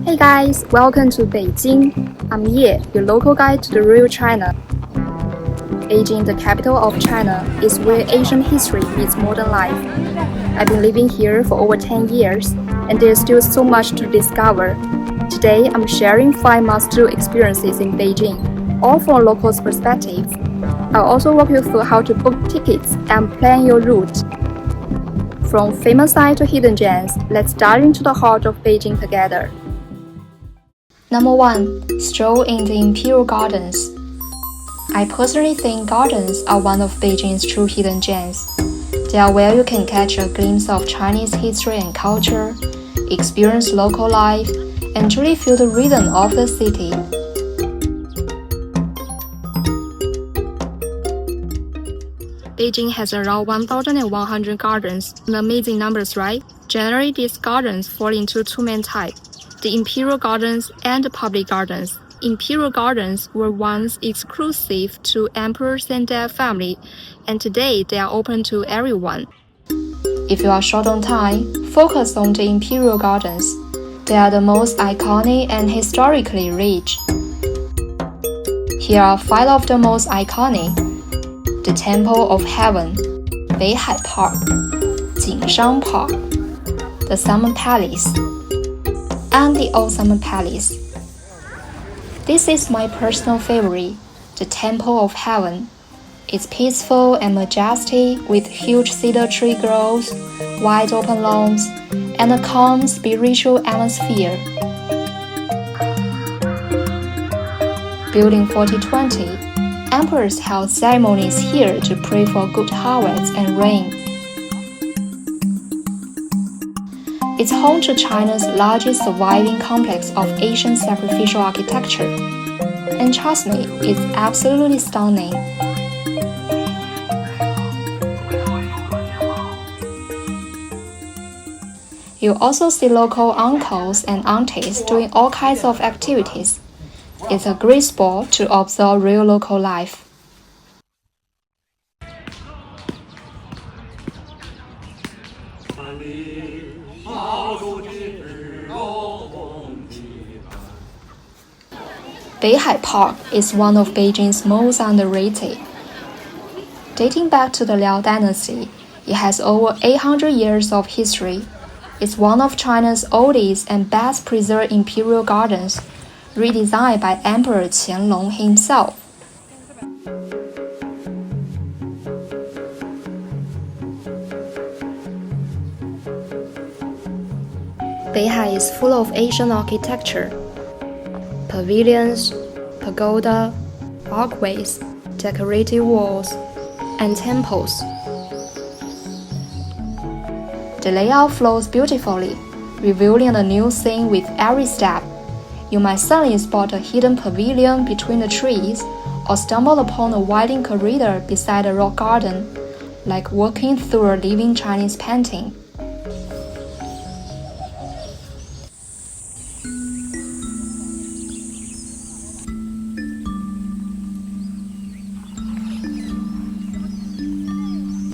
Hey guys, welcome to Beijing. I'm Ye, your local guide to the real China. Beijing, the capital of China, is where ancient history meets modern life. I've been living here for over 10 years, and there's still so much to discover. Today, I'm sharing 5 must-do experiences in Beijing, all from a local's perspective. I'll also walk you through how to book tickets and plan your route. From famous sites to hidden gems, let's dive into the heart of Beijing together. Number 1. Stroll in the Imperial Gardens. I personally think gardens are one of Beijing's true hidden gems. They are where you can catch a glimpse of Chinese history and culture, experience local life, and truly feel the rhythm of the city. Beijing has around 1,100 gardens, amazing numbers, right? Generally, these gardens fall into 2 main types, the Imperial Gardens and the public gardens. Imperial Gardens were once exclusive to emperors and their family, and today they are open to everyone. If you are short on time, focus on the Imperial Gardens. They are the most iconic and historically rich. Here are 5 of the most iconic. The Temple of Heaven, Beihai Park, Jingshan Park, the Summer Palace, and the Old Summer Palace. This is my personal favorite, the Temple of Heaven. It's peaceful and majestic with huge cedar tree groves, wide open lawns, and a calm spiritual atmosphere. Built in 1420, emperors held ceremonies here to pray for good harvests and rain. It's home to China's largest surviving complex of ancient sacrificial architecture. And trust me, it's absolutely stunning. You also see local uncles and aunties doing all kinds of activities. It's a great spot to observe real local life. Beihai Park is one of Beijing's most underrated. Dating back to the Liao Dynasty, it has over 800 years of history. It's one of China's oldest and best preserved imperial gardens, redesigned by Emperor Qianlong himself. Beihai is full of ancient architecture. Pavilions, pagoda, walkways, decorated walls, and temples. The layout flows beautifully, revealing a new scene with every step. You might suddenly spot a hidden pavilion between the trees, or stumble upon a winding corridor beside a rock garden, like walking through a living Chinese painting.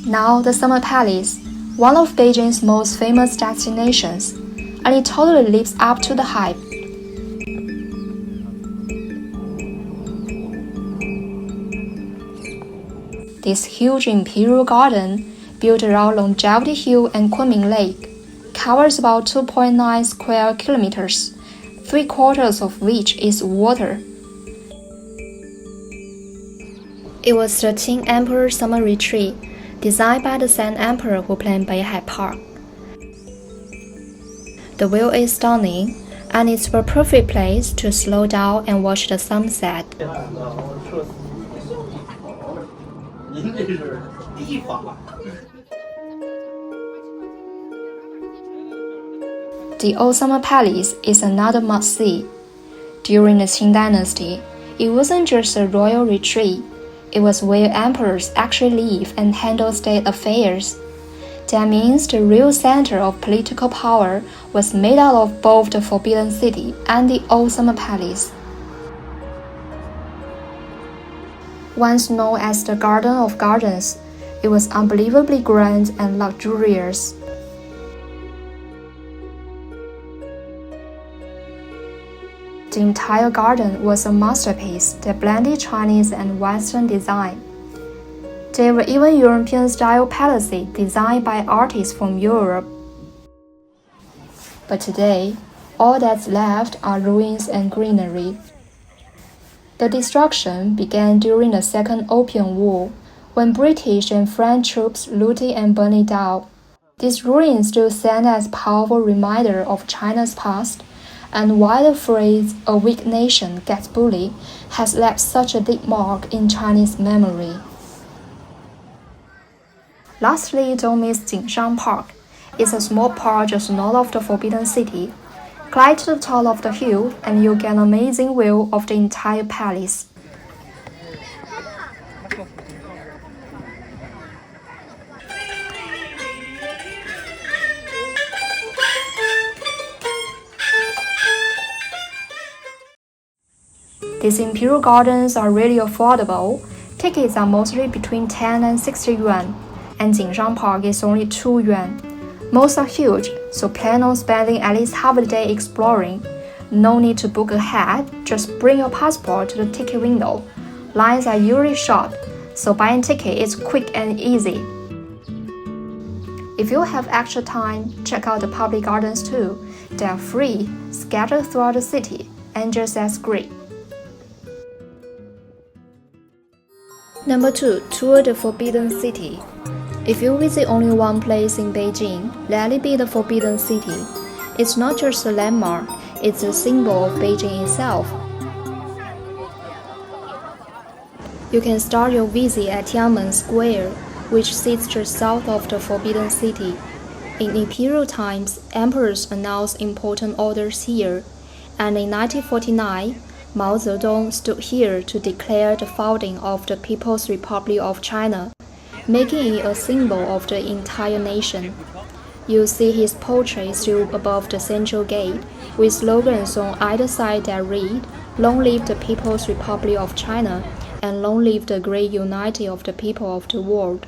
Now the Summer Palace, one of Beijing's most famous destinations, and it totally lives up to the hype. This huge imperial garden, built around Longevity Hill and Kunming Lake, covers about 2.9 square kilometers, 3/4 of which is water. It was the Qing Emperor's summer retreat, designed by the same emperor who planned Beihai Park. The view is stunning, and it's a perfect place to slow down and watch the sunset. The Old Summer Palace is another must-see. During the Qing Dynasty, it wasn't just a royal retreat. It was where emperors actually live and handle state affairs. That means the real center of political power was made out of both the Forbidden City and the Old Summer Palace. Once known as the Garden of Gardens, it was unbelievably grand and luxurious. The entire garden was a masterpiece that blended Chinese and Western design. There were even European-style palaces designed by artists from Europe. But today, all that's left are ruins and greenery. The destruction began during the Second Opium War, when British and French troops looted and burned it down. These ruins still stand as a powerful reminder of China's past, and why the phrase "a weak nation gets bullied" has left such a deep mark in Chinese memory. Lastly, don't miss Jingshan Park. It's a small park just north of the Forbidden City. Climb to the top of the hill and you'll get an amazing view of the entire palace. These Imperial Gardens are really affordable. Tickets are mostly between 10 and 60 yuan, and Jingshan Park is only 2 yuan. Most are huge, so plan on spending at least half a day exploring. No need to book ahead, just bring your passport to the ticket window. Lines are usually short, so buying ticket is quick and easy. If you have extra time, check out the public gardens too. They are free, scattered throughout the city, and just as great. Number 2. Tour the Forbidden City. If you visit only one place in Beijing, let it be the Forbidden City. It's not just a landmark, it's a symbol of Beijing itself. You can start your visit at Tiananmen Square, which sits just south of the Forbidden City. In imperial times, emperors announced important orders here, and in 1949, Mao Zedong stood here to declare the founding of the People's Republic of China, making it a symbol of the entire nation. You'll see his portrait still above the central gate, with slogans on either side that read, "Long live the People's Republic of China," and "Long live the great unity of the people of the world."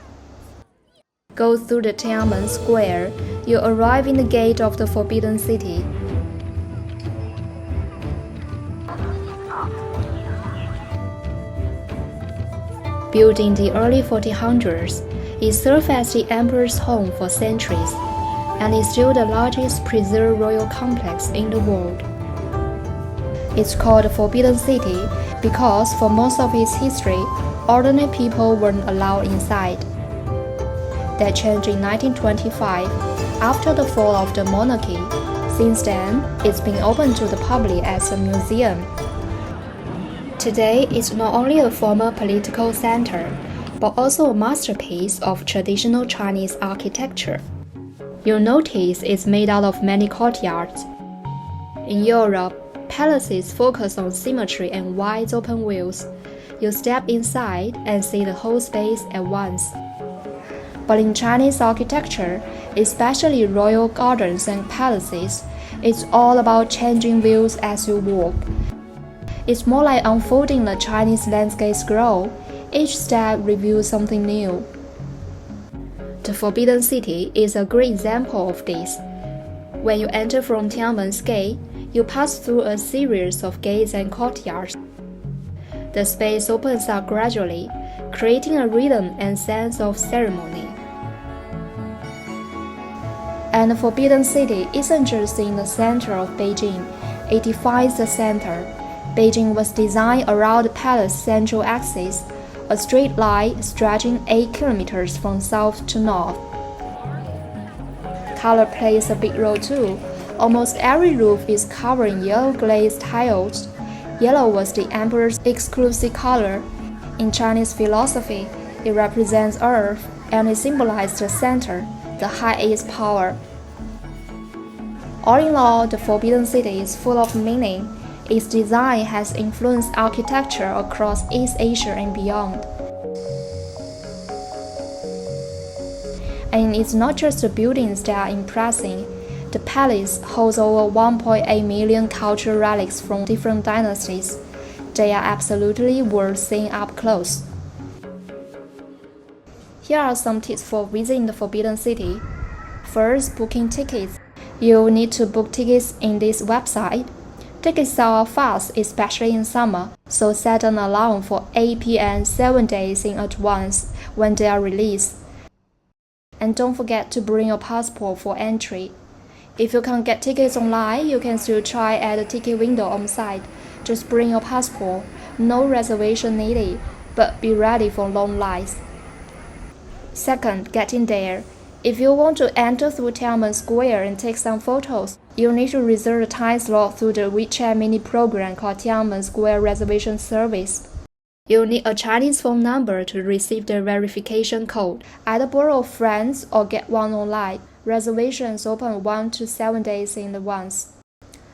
Go through the Tiananmen Square, you'll arrive in the gate of the Forbidden City. Built in the early 1400s, it served as the emperor's home for centuries, and is still the largest preserved royal complex in the world. It's called the Forbidden City because for most of its history, ordinary people weren't allowed inside. That changed in 1925, after the fall of the monarchy. Since then, it's been open to the public as a museum. Today, it's not only a former political center, but also a masterpiece of traditional Chinese architecture. You'll notice it's made out of many courtyards. In Europe, palaces focus on symmetry and wide open views. You step inside and see the whole space at once. But in Chinese architecture, especially royal gardens and palaces, it's all about changing views as you walk. It's more like unfolding the Chinese landscape scroll. Each step reveals something new. The Forbidden City is a great example of this. When you enter from Tiananmen's gate, you pass through a series of gates and courtyards. The space opens up gradually, creating a rhythm and sense of ceremony. And the Forbidden City isn't just in the center of Beijing, it defines the center. Beijing was designed around the palace's central axis, a straight line stretching 8 kilometers from south to north. Color plays a big role too. Almost every roof is covered in yellow glazed tiles. Yellow was the emperor's exclusive color. In Chinese philosophy, it represents earth and it symbolizes the center, the highest power. All in all, the Forbidden City is full of meaning. Its design has influenced architecture across East Asia and beyond. And it's not just the buildings that are impressive. The palace holds over 1.8 million cultural relics from different dynasties. They are absolutely worth seeing up close. Here are some tips for visiting the Forbidden City. First, booking tickets. You'll need to book tickets in this website. Tickets sell out fast, especially in summer, so set an alarm for 8 p.m. 7 days in advance when they are released. And don't forget to bring your passport for entry. If you can't get tickets online, you can still try at the ticket window on site. Just bring your passport, no reservation needed, but be ready for long lines. Second, getting there. If you want to enter through Tiananmen Square and take some photos, you'll need to reserve a time slot through the WeChat mini program called Tiananmen Square Reservation Service. You'll need a Chinese phone number to receive the verification code. Either borrow friends or get one online. Reservations open 1 to 7 days in advance.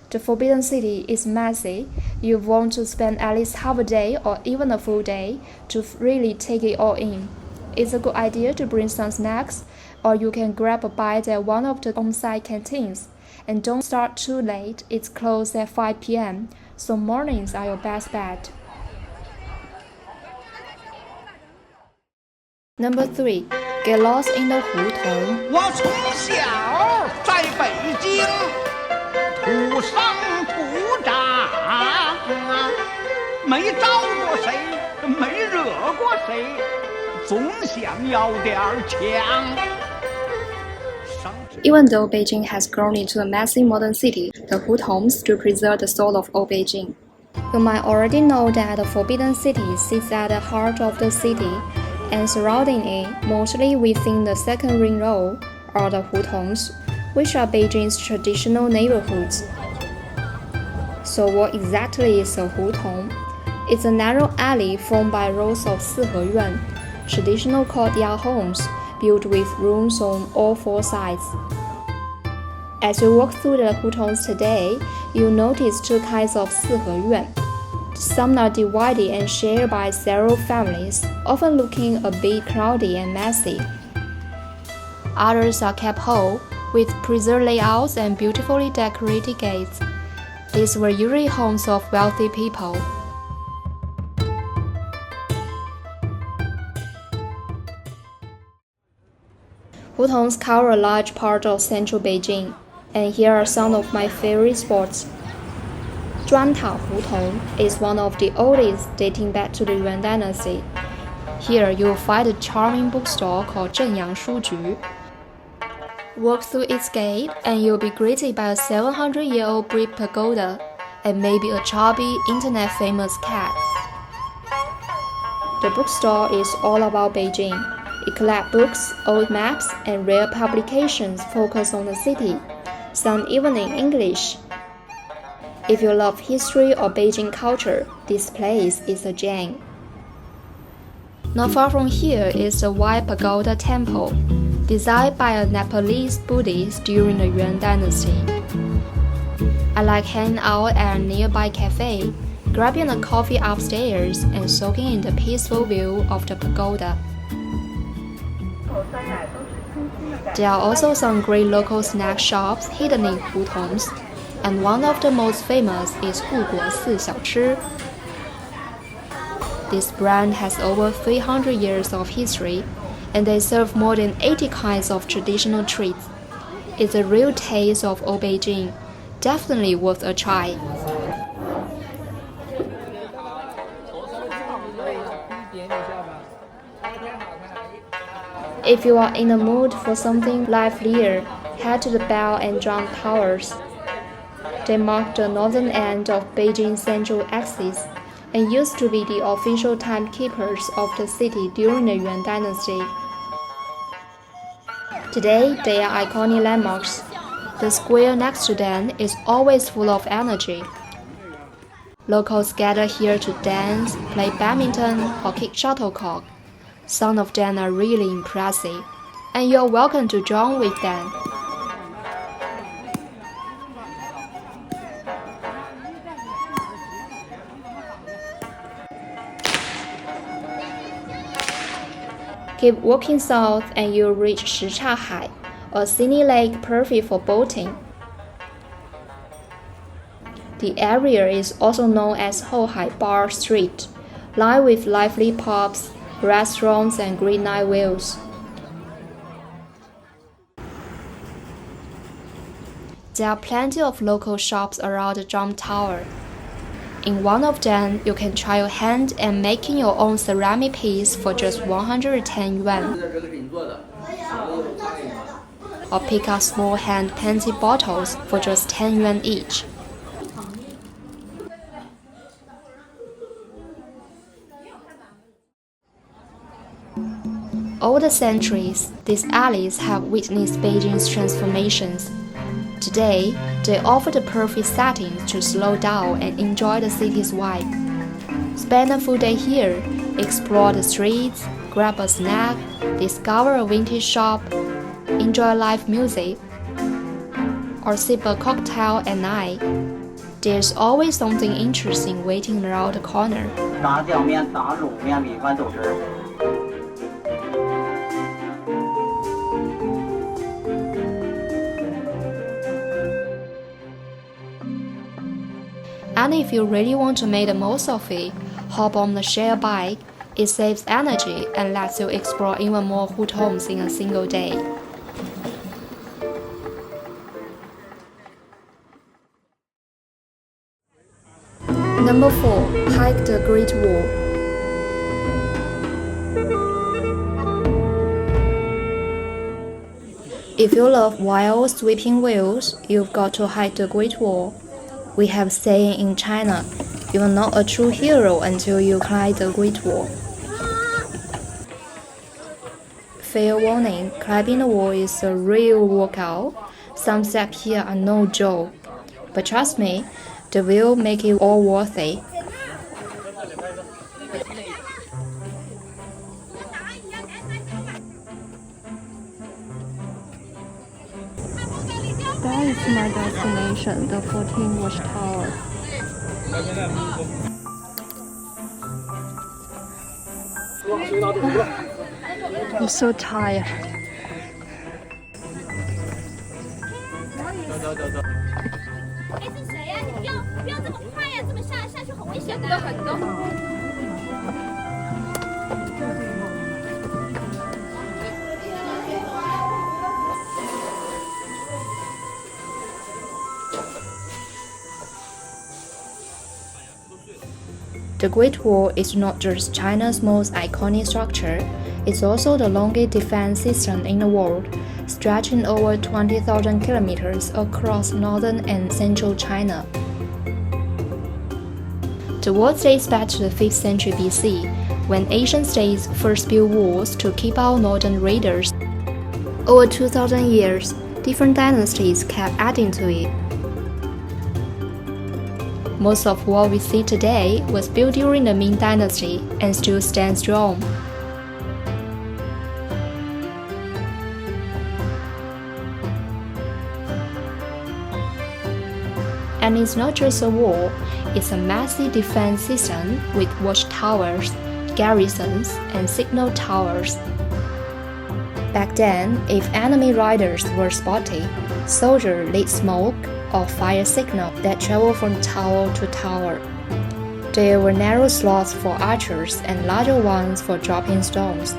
The Forbidden City is messy. You want to spend at least half a day or even a full day to really take it all in. It's a good idea to bring some snacks, or you can grab a bite at one of the on-site canteens. And don't start too late, it's closed at 5 p.m., so mornings are your best bet. Number 3. Get lost in the Hutong. 我从小在北京土生土长，没招过谁，没惹过谁，总想要点强。 Even though Beijing has grown into a massive modern city, the Hutongs still preserve the soul of old Beijing. You might already know that the Forbidden City sits at the heart of the city, and surrounding it, mostly within the second ring road, are the Hutongs, which are Beijing's traditional neighborhoods. So what exactly is a Hutong? It's a narrow alley formed by rows of Siheyuan, traditional courtyard homes, built with rooms on all 4 sides. As you walk through the Hutongs today, you'll notice 2 kinds of Siheyuan. Some are divided and shared by several families, often looking a bit crowded and messy. Others are kept whole, with preserved layouts and beautifully decorated gates. These were usually homes of wealthy people. Hutongs cover a large part of central Beijing, and here are some of my favorite spots. Zhuanta Hutong is one of the oldest, dating back to the Yuan dynasty. Here you'll find a charming bookstore called Zhenyang Shuju. Walk through its gate and you'll be greeted by a 700-year-old brick pagoda and maybe a chubby, internet-famous cat. The bookstore is all about Beijing. It collects books, old maps, and rare publications focused on the city, some even in English. If you love history or Beijing culture, this place is a gem. Not far from here is the White Pagoda Temple, designed by a Nepalese Buddhist during the Yuan dynasty. I like hanging out at a nearby cafe, grabbing a coffee upstairs and soaking in the peaceful view of the pagoda. There are also some great local snack shops hidden in Hutongs, and one of the most famous is Huguo Si Xiaochi. This brand has over 300 years of history, and they serve more than 80 kinds of traditional treats. It's a real taste of old Beijing, definitely worth a try. If you are in the mood for something livelier, head to the Bell and Drum Towers. They mark the northern end of Beijing's central axis and used to be the official timekeepers of the city during the Yuan dynasty. Today, they are iconic landmarks. The square next to them is always full of energy. Locals gather here to dance, play badminton, or kick shuttlecock. Some of them are really impressive, and you're welcome to join with them. Keep walking south and you'll reach Shichahai, a scenic lake perfect for boating. The area is also known as Hohai Bar Street, lined with lively pubs, restaurants, and great night views. there are plenty of local shops around the Jump Tower. In one of them, you can try your hand at making your own ceramic piece for just 110 yuan. Or pick up small hand-painted bottles for just 10 yuan each. Over the centuries, these alleys have witnessed Beijing's transformations. Today, they offer the perfect setting to slow down and enjoy the city's vibe. Spend a full day here, explore the streets, grab a snack, discover a vintage shop, enjoy live music, or sip a cocktail at night. There's always something interesting waiting around the corner. And if you really want to make the most of it, hop on the share bike. It saves energy and lets you explore even more Hutongs in a single day. Number 4. Hike the Great Wall. If you love wild sweeping views, you've got to hike the Great Wall. We have saying in China, you are not a true hero until you climb the Great Wall. Fair warning, climbing the wall is a real workout. Some steps here are no joke. But trust me, the view make it all worth it. That is my destination, the 14th Watchtower. I'm so tired. The Great Wall is not just China's most iconic structure, it's also the longest defense system in the world, stretching over 20,000 kilometers across northern and central China. The wall dates back to the 5th century BC, when Asian states first built walls to keep out northern raiders. Over 2,000 years, different dynasties kept adding to it. Most of what we see today was built during the Ming Dynasty and still stands strong. And it's not just a wall, it's a massive defense system with watchtowers, garrisons, and signal towers. Back then, if enemy riders were spotted, soldiers lit smoke or fire signal that traveled from tower to tower. There were narrow slots for archers and larger ones for dropping stones.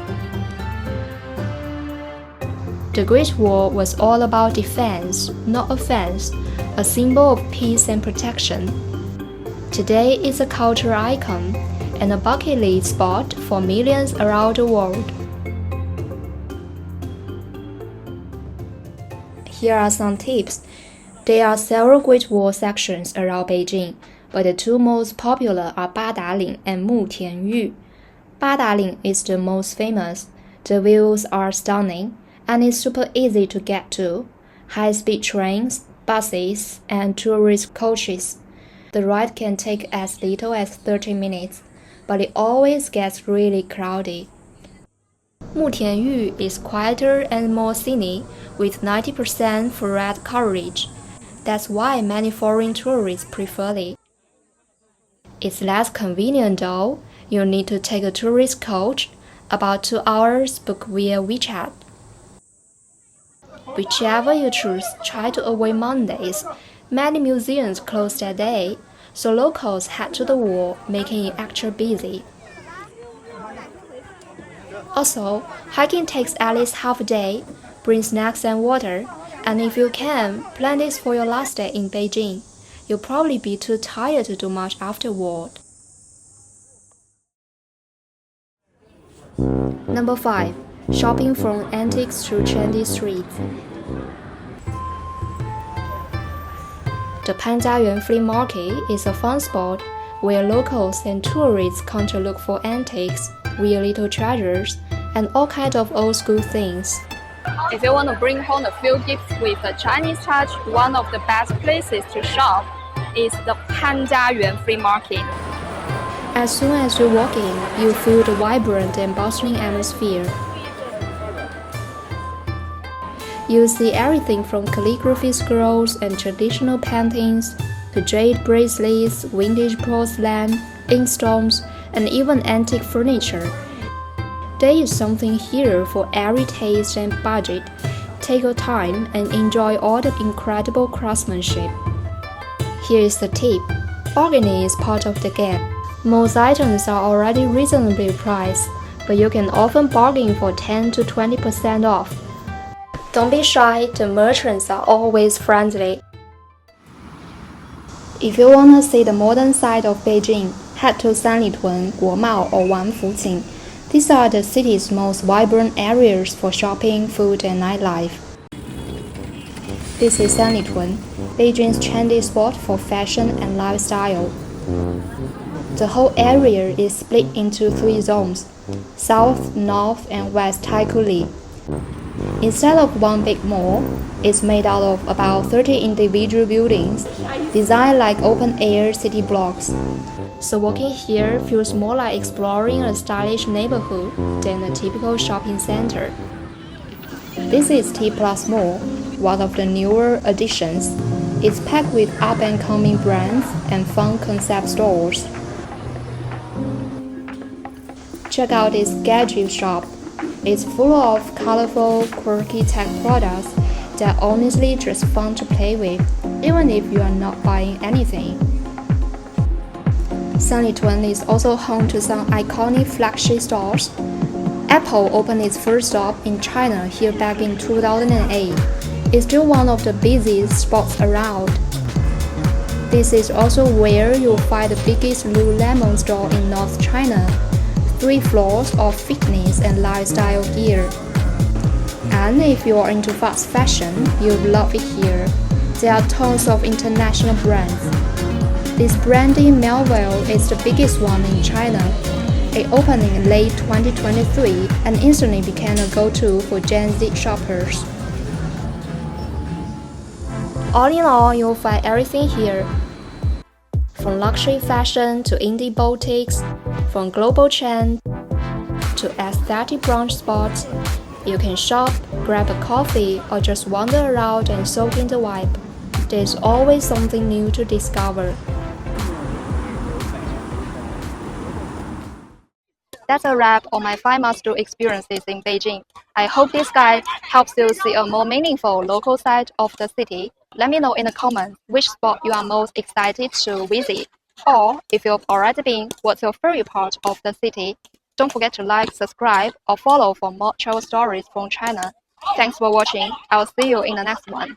The Great Wall was all about defense, not offense, a symbol of peace and protection. Today it's a cultural icon and a bucket list spot for millions around the world. Here are some tips. There are several Great Wall sections around Beijing, but the two most popular are Badaling and Mutianyu. Badaling is the most famous. The views are stunning, and it's super easy to get to. High-speed trains, buses, and tourist coaches. The ride can take as little as 30 minutes, but it always gets really crowded. Mutianyu is quieter and more scenic, with 90% flat coverage. That's why many foreign tourists prefer it. It's less convenient though. You need to take a tourist coach, about 2 hours, book via WeChat. Whichever you choose, try to avoid Mondays. Many museums close that day, so locals head to the wall, making it extra busy. Also, hiking takes at least half a day. Bring snacks and water. And if you can, plan this for your last day in Beijing. You'll probably be too tired to do much afterward. Number 5. Shopping from antiques to trendy streets. The Panjiayuan flea market is a fun spot where locals and tourists come to look for antiques, real little treasures, and all kinds of old school things. If you want to bring home a few gifts with a Chinese touch, one of the best places to shop is the Panjiayuan flea market. As soon as you walk in, you feel the vibrant and bustling atmosphere. You'll see everything from calligraphy scrolls and traditional paintings to jade bracelets, vintage porcelain, inkstones, and even antique furniture. There is something here for every taste and budget. Take your time and enjoy all the incredible craftsmanship. Here is the tip. Bargaining is part of the game. Most items are already reasonably priced, but you can often bargain for 10 to 20% off. Don't be shy, the merchants are always friendly. If you want to see the modern side of Beijing, head to Sanlitun, Guomao, or Wanfuqing. These are the city's most vibrant areas for shopping, food, and nightlife. This is Sanlitun, Beijing's trendy spot for fashion and lifestyle. The whole area is split into 3 zones: South, North, and West Taikoo Li. Instead of one big mall, it's made out of about 30 individual buildings, designed like open-air city blocks. So walking here feels more like exploring a stylish neighborhood than a typical shopping center. This is T Plus Mall, one of the newer additions. It's packed with up-and-coming brands and fun concept stores. Check out this gadget shop. It's full of colorful, quirky tech products that are honestly just fun to play with, even if you are not buying anything. Sanlitun is also home to some iconic flagship stores. Apple opened its first stop in China here back in 2008. It's still one of the busiest spots around. This is also where you'll find the biggest Lululemon store in North China. 3 floors of fitness and lifestyle gear. And if you are into fast fashion, you'll love it here. There are tons of international brands. This branding Melville is the biggest one in China. It opened in late 2023 and instantly became a go-to for Gen Z shoppers. All in all, you'll find everything here. From luxury fashion to indie boutiques, from global trends to aesthetic brunch spots, you can shop, grab a coffee, or just wander around and soak in the vibe. There's always something new to discover. That's a wrap on my 5-month tour experiences in Beijing. I hope this guide helps you see a more meaningful local side of the city. Let me know in the comments which spot you are most excited to visit. Or, if you've already been, what's your favorite part of the city? Don't forget to like, subscribe, or follow for more travel stories from China. Thanks for watching. I'll see you in the next one.